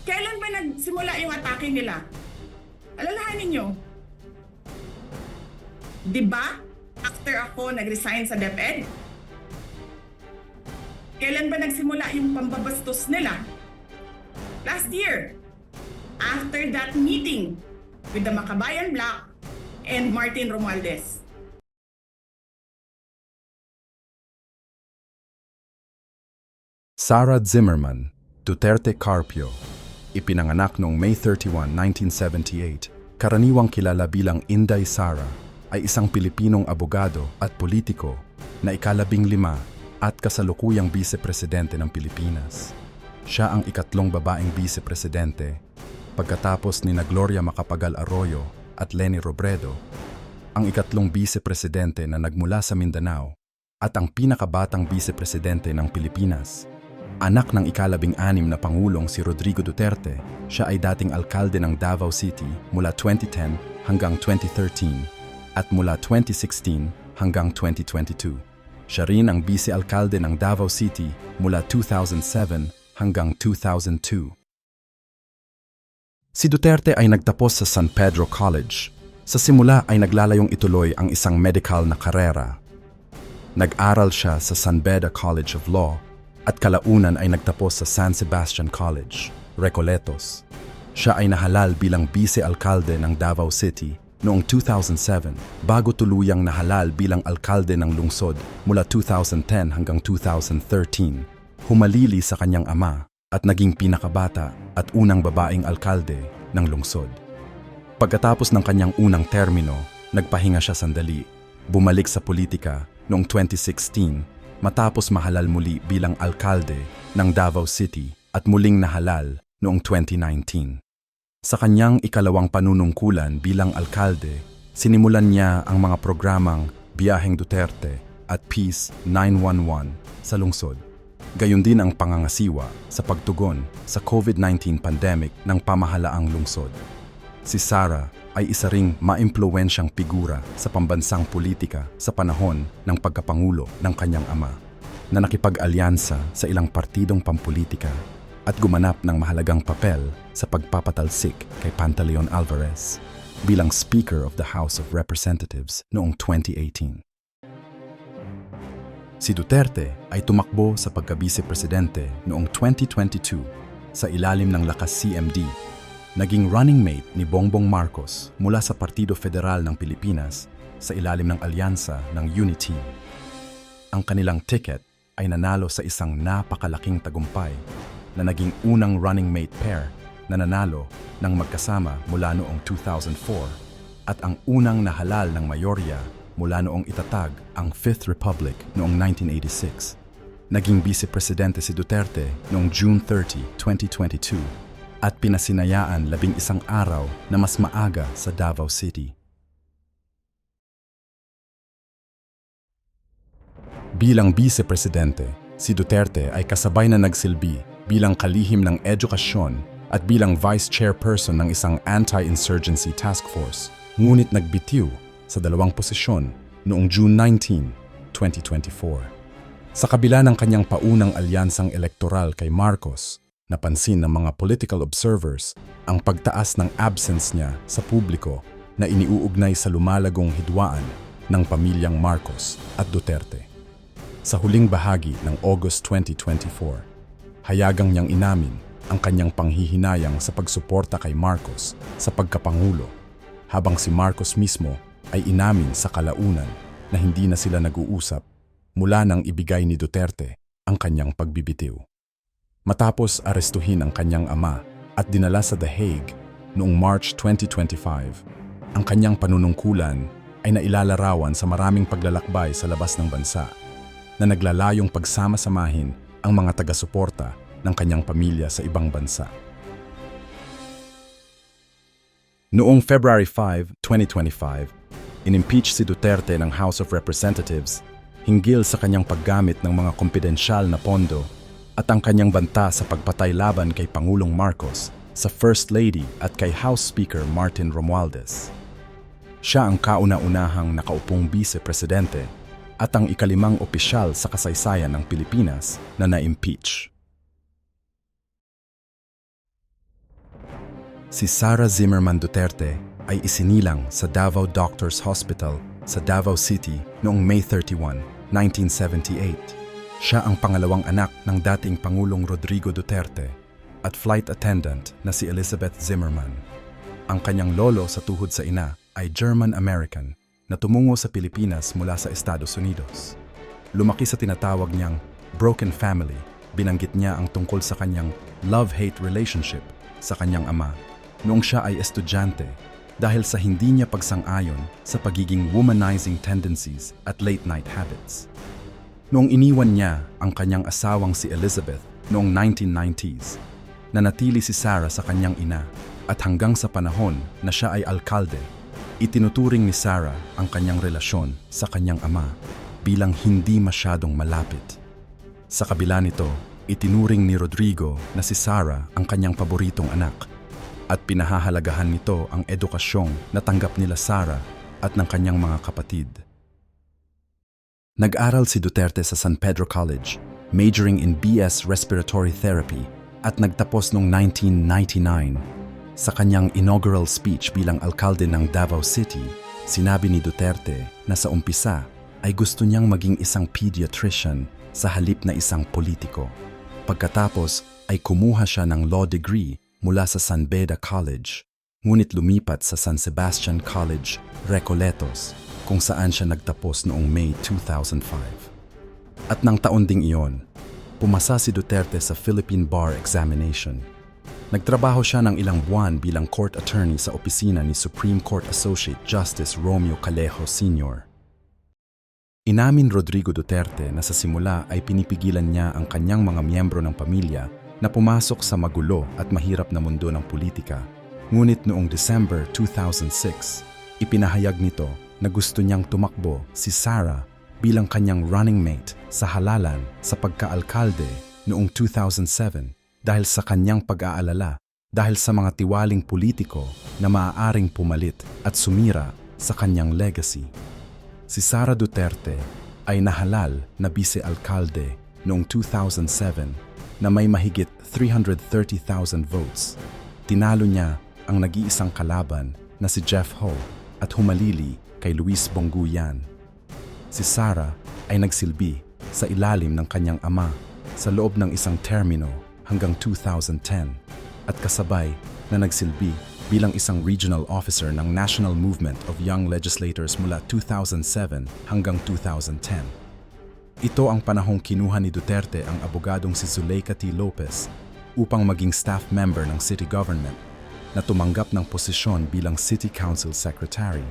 Kailan ba nagsimula yung atake nila? Alalahanin nyo. Di ba? After ako nag-resign sa DepEd? Kailan ba nagsimula yung pambabastos nila? Last year. After that meeting with the Makabayan Black and Martin Romualdez. Sara Zimmerman, Duterte Carpio, ipinanganak noong May 31, 1978, karaniwang kilala bilang Inday Sara, ay isang Pilipinong abogado at politiko na ika-15 at kasalukuyang Vice-Presidente ng Pilipinas. Siya ang ikatlong babaeng Vice-Presidente pagkatapos ni Gloria Macapagal Arroyo at Leni Robredo, ang ikatlong Vice-Presidente na nagmula sa Mindanao at ang pinakabatang Vice-Presidente ng Pilipinas. Anak ng ika-16 na Pangulong si Rodrigo Duterte, siya ay dating alkalde ng Davao City mula 2010 hanggang 2013 at mula 2016 hanggang 2022. Siya rin ang vice-alkalde ng Davao City mula 2007 hanggang 2002. Si Duterte ay nagtapos sa San Pedro College. Sa simula ay naglalayong ituloy ang isang medical na karera. Nag-aral siya sa San Beda College of Law at kalaunan ay nagtapos sa San Sebastian College, Recoletos. Siya ay nahalal bilang vice-alkalde ng Davao City noong 2007 bago tuluyang nahalal bilang alkalde ng lungsod mula 2010 hanggang 2013. Humalili sa kanyang ama at naging pinakabata at unang babaeng alkalde ng lungsod. Pagkatapos ng kanyang unang termino, nagpahinga siya sandali, bumalik sa politika noong 2016 matapos mahalal muli bilang alkalde ng Davao City at muling nahalal noong 2019. Sa kanyang ikalawang panunungkulan bilang alkalde, sinimulan niya ang mga programang Biyaheng Duterte at Peace 911 sa lungsod. Gayon din ang pangangasiwa sa pagtugon sa COVID-19 pandemic ng pamahalaang lungsod. Si Sara ay isa ring maimpluwensyang figura sa pambansang politika sa panahon ng pagkapangulo ng kanyang ama, na nakipag-alyansa sa ilang partidong pampolitika at gumanap ng mahalagang papel sa pagpapatalsik kay Pantaleon Alvarez bilang Speaker of the House of Representatives noong 2018. Si Duterte ay tumakbo sa pagka-Vice-Presidente noong 2022 sa ilalim ng lakas CMD. Naging running mate ni Bongbong Marcos mula sa Partido Federal ng Pilipinas sa ilalim ng alyansa ng Unity. Ang kanilang ticket ay nanalo sa isang napakalaking tagumpay na naging unang running mate pair na nanalo ng magkasama mula noong 2004 at ang unang nahalal ng mayorya mula noong itatag ang Fifth Republic noong 1986. Naging Vice-Presidente si Duterte noong June 30, 2022 at pinasinayaan 11 araw na mas maaga sa Davao City. Bilang Vice-Presidente, si Duterte ay kasabay na nagsilbi bilang kalihim ng edukasyon at bilang Vice Chairperson ng isang anti-insurgency task force, ngunit nagbitiw sa dalawang posisyon noong June 19, 2024. Sa kabila ng kanyang paunang alyansang elektoral kay Marcos, napansin ng mga political observers ang pagtaas ng absence niya sa publiko na iniuugnay sa lumalagong hidwaan ng pamilyang Marcos at Duterte. Sa huling bahagi ng August 2024, hayagang niyang inamin ang kanyang panghihinayang sa pagsuporta kay Marcos sa pagkapangulo, habang si Marcos mismo ay inamin sa kalaunan na hindi na sila nag-uusap mula nang ibigay ni Duterte ang kanyang pagbibitiw. Matapos arestuhin ang kanyang ama at dinala sa The Hague noong March 2025, ang kanyang panunungkulan ay nailalarawan sa maraming paglalakbay sa labas ng bansa na naglalayong pagsama-samahin ang mga taga-suporta ng kanyang pamilya sa ibang bansa. Noong February 5, 2025, inimpeach si Duterte ng House of Representatives hinggil sa kanyang paggamit ng mga kumpidensyal na pondo at ang kanyang banta sa pagpatay laban kay Pangulong Marcos, sa First Lady at kay House Speaker Martin Romualdez. Siya ang kauna-unahang nakaupong Vice-Presidente at ang ikalimang opisyal sa kasaysayan ng Pilipinas na na-impeach. Si Sara Zimmerman Duterte ay isinilang sa Davao Doctors Hospital sa Davao City noong May 31, 1978. Siya ang pangalawang anak ng dating Pangulong Rodrigo Duterte at flight attendant na si Elizabeth Zimmerman. Ang kanyang lolo sa tuhod sa ina ay German-American na tumungo sa Pilipinas mula sa Estados Unidos. Lumaki sa tinatawag niyang broken family. Binanggit niya ang tungkol sa kanyang love-hate relationship sa kanyang ama noong siya ay estudyante dahil sa hindi niya pagsang-ayon sa pagiging womanizing tendencies at late-night habits. Noong iniwan niya ang kanyang asawang si Elizabeth noong 1990s, nanatili si Sara sa kanyang ina at hanggang sa panahon na siya ay alkalde, itinuturing ni Sara ang kanyang relasyon sa kanyang ama bilang hindi masyadong malapit. Sa kabila nito, itinuring ni Rodrigo na si Sara ang kanyang paboritong anak at pinahahalagahan nito ang edukasyong natanggap nila Sara at ng kanyang mga kapatid. Nag-aral si Duterte sa San Pedro College, majoring in BS Respiratory Therapy at nagtapos noong 1999. Sa kanyang inaugural speech bilang alkalde ng Davao City, sinabi ni Duterte na sa umpisa ay gusto niyang maging isang pediatrician sa halip na isang politiko. Pagkatapos ay kumuha siya ng law degree mula sa San Beda College, ngunit lumipat sa San Sebastian College, Recoletos, kung saan siya nagtapos noong May 2005. At nang taon ding iyon, pumasa si Duterte sa Philippine Bar Examination. Nagtrabaho siya ng ilang buwan bilang court attorney sa opisina ni Supreme Court Associate Justice Romeo Callejo Sr. Inamin Rodrigo Duterte na sa simula ay pinipigilan niya ang kanyang mga miyembro ng pamilya na pumasok sa magulo at mahirap na mundo ng politika. Ngunit noong December 2006, ipinahayag nito na gusto niyang tumakbo si Sara bilang kanyang running mate sa halalan sa pagkaalkalde noong 2007 dahil sa kanyang pag-aalala dahil sa mga tiwaling politiko na maaaring pumalit at sumira sa kanyang legacy. Si Sara Duterte ay nahalal na vice-alkalde noong 2007 na may mahigit 330,000 votes. Tinalo niya ang nag-iisang kalaban na si Jeff Ho at humalili kay Luis Bonguyan. Si Sara ay nagsilbi sa ilalim ng kanyang ama sa loob ng isang termino hanggang 2010 at kasabay na nagsilbi bilang isang regional officer ng National Movement of Young Legislators mula 2007 hanggang 2010. Ito ang panahong kinuha ni Duterte ang abogadong si Zuleika T. Lopez upang maging staff member ng city government na tumanggap ng posisyon bilang City Council Secretary.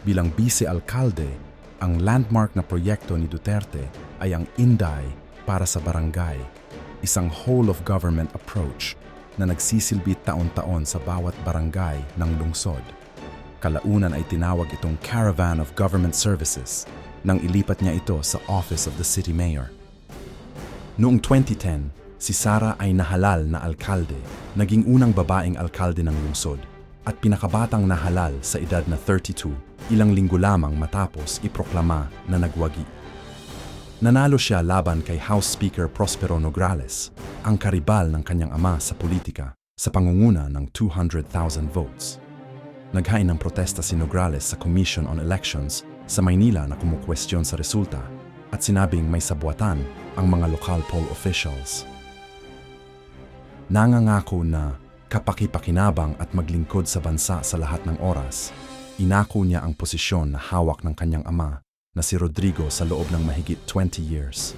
Bilang vice-alkalde, ang landmark na proyekto ni Duterte ay ang Inday para sa barangay, isang whole-of-government approach na nagsisilbi taon-taon sa bawat barangay ng lungsod. Kalaunan ay tinawag itong Caravan of Government Services nang ilipat niya ito sa Office of the City Mayor. Noong 2010, si Sara ay nahalal na alkalde, naging unang babaeng alkalde ng lungsod at pinakabatang nahalal sa edad na 32, ilang linggo lamang matapos iproklama na nagwagi. Nanalo siya laban kay House Speaker Prospero Nograles, ang karibal ng kanyang ama sa politika, sa pangunguna ng 200,000 votes. Naghain ng protesta si Nograles sa Commission on Elections sa Maynila na kumukwestiyon sa resulta at sinabing may sabuatan ang mga local poll officials. Nangangako na kapakipakinabang at maglingkod sa bansa sa lahat ng oras, inako niya ang posisyon na hawak ng kanyang ama na si Rodrigo sa loob ng mahigit 20 years.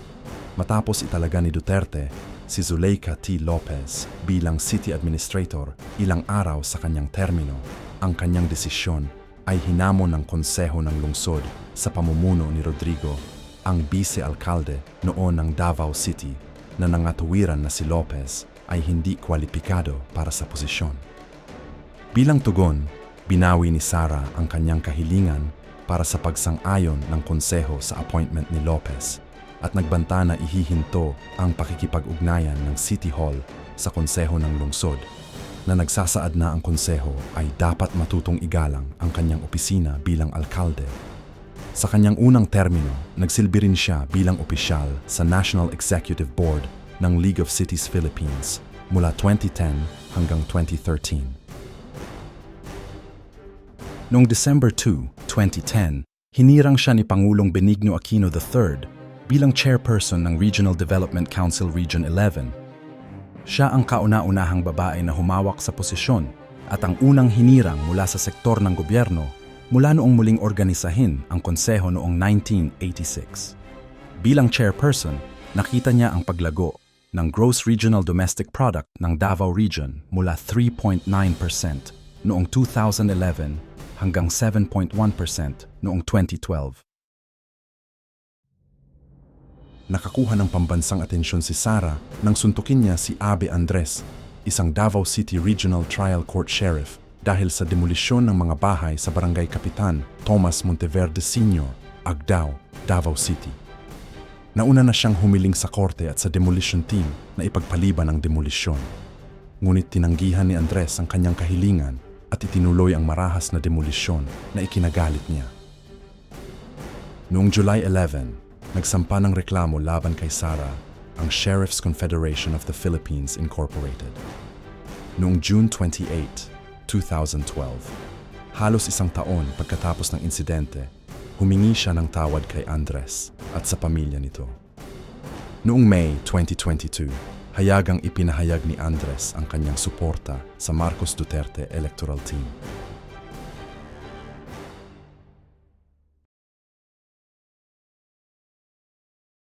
Matapos italaga ni Duterte si Zuleika T. Lopez bilang City Administrator ilang araw sa kanyang termino, ang kanyang desisyon ay hinamon ng konseho ng lungsod sa pamumuno ni Rodrigo, ang vice-alkalde noon ng Davao City na nangatuwiran na si Lopez ay hindi kwalipikado para sa posisyon. Bilang tugon, binawi ni Sara ang kanyang kahilingan para sa pagsang-ayon ng konseho sa appointment ni Lopez at nagbanta na ihihinto ang pakikipag-ugnayan ng City Hall sa konseho ng lungsod na nagsasaad na ang konseho ay dapat matutong igalang ang kanyang opisina bilang alkalde. Sa kanyang unang termino, nagsilbi rin siya bilang opisyal sa National Executive Board ng League of Cities Philippines mula 2010 hanggang 2013. Noong December 2, 2010, hinirang siya ni Pangulong Benigno Aquino III bilang chairperson ng Regional Development Council Region 11. Siya ang kauna-unahang babae na humawak sa posisyon at ang unang hinirang mula sa sektor ng gobyerno mula noong muling organisahin ang konseho noong 1986. Bilang chairperson, nakita niya ang paglago ng Gross Regional Domestic Product ng Davao Region mula 3.9% noong 2011 hanggang 7.1% noong 2012. Nakakuha ng pambansang atensyon si Sara nang suntukin niya si Abe Andres, isang Davao City Regional Trial Court Sheriff, dahil sa demolisyon ng mga bahay sa Barangay Kapitan Tomas Monteverde Sr., Agdao, Davao City. Nauna na siyang humiling sa korte at sa demolition team na ipagpaliban ang demolisyon. Ngunit tinanggihan ni Andres ang kanyang kahilingan at itinuloy ang marahas na demolisyon na ikinagalit niya. Noong July 11, nagsampa ng reklamo laban kay Sara ang Sheriff's Confederation of the Philippines Incorporated. Noong June 28, 2012, halos isang taon pagkatapos ng insidente, humingi siya ng tawad kay Andres at sa pamilya nito. Noong May 2022, hayagang ipinahayag ni Andres ang kanyang suporta sa Marcos Duterte electoral team.